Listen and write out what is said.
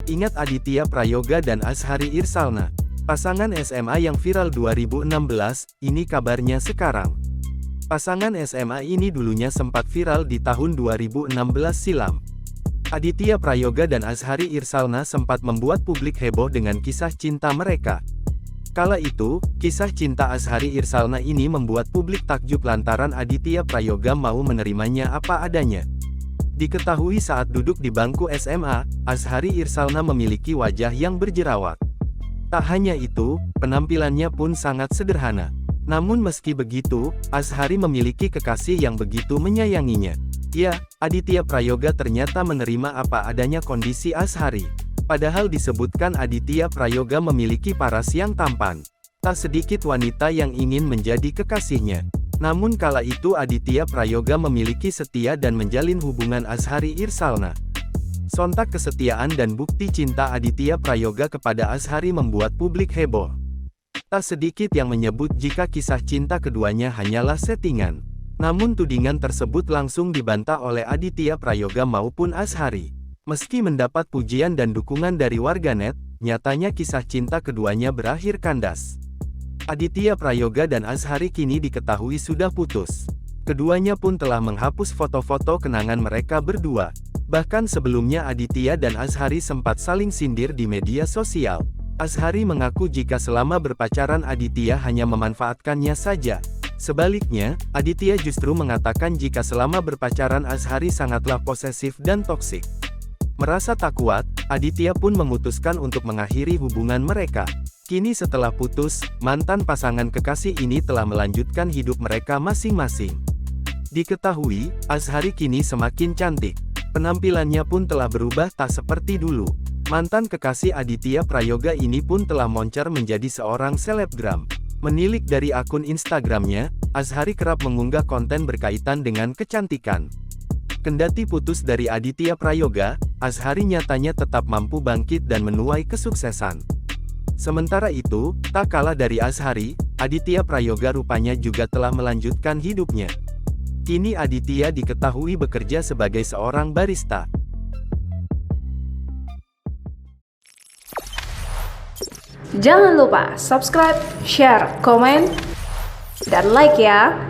Ingat Aditya Prayoga dan Azhari Irsalna? Pasangan SMA yang viral 2016, ini kabarnya sekarang. Pasangan SMA ini dulunya sempat viral di tahun 2016 silam. Aditya Prayoga dan Azhari Irsalna sempat membuat publik heboh dengan kisah cinta mereka. Kala itu, kisah cinta Azhari Irsalna ini membuat publik takjub lantaran Aditya Prayoga mau menerimanya apa adanya. Diketahui saat duduk di bangku SMA, Azhari Irsalna memiliki wajah yang berjerawat. Tak hanya itu, penampilannya pun sangat sederhana. Namun meski begitu, Azhari memiliki kekasih yang begitu menyayanginya. Ya, Aditya Prayoga ternyata menerima apa adanya kondisi Azhari. Padahal disebutkan Aditya Prayoga memiliki paras yang tampan. Tak sedikit wanita yang ingin menjadi kekasihnya. Namun kala itu Aditya Prayoga memiliki setia dan menjalin hubungan Azhari Irsalna. Sontak kesetiaan dan bukti cinta Aditya Prayoga kepada Azhari membuat publik heboh. Tak sedikit yang menyebut jika kisah cinta keduanya hanyalah settingan. Namun tudingan tersebut langsung dibantah oleh Aditya Prayoga maupun Azhari. Meski mendapat pujian dan dukungan dari warganet, nyatanya kisah cinta keduanya berakhir kandas. Aditya Prayoga dan Azhari kini diketahui sudah putus. Keduanya pun telah menghapus foto-foto kenangan mereka berdua. Bahkan sebelumnya Aditya dan Azhari sempat saling sindir di media sosial. Azhari mengaku jika selama berpacaran Aditya hanya memanfaatkannya saja. Sebaliknya, Aditya justru mengatakan jika selama berpacaran Azhari sangatlah posesif dan toksik. Merasa tak kuat, Aditya pun memutuskan untuk mengakhiri hubungan mereka. Kini setelah putus, mantan pasangan kekasih ini telah melanjutkan hidup mereka masing-masing. Diketahui, Azhari kini semakin cantik. Penampilannya pun telah berubah tak seperti dulu. Mantan kekasih Aditya Prayoga ini pun telah moncer menjadi seorang selebgram. Menilik dari akun Instagramnya, Azhari kerap mengunggah konten berkaitan dengan kecantikan. Kendati putus dari Aditya Prayoga, Azhari nyatanya tetap mampu bangkit dan menuai kesuksesan. Sementara itu, tak kalah dari Azhari, Aditya Prayoga rupanya juga telah melanjutkan hidupnya. Kini Aditya diketahui bekerja sebagai seorang barista. Jangan lupa subscribe, share, komen, dan like ya!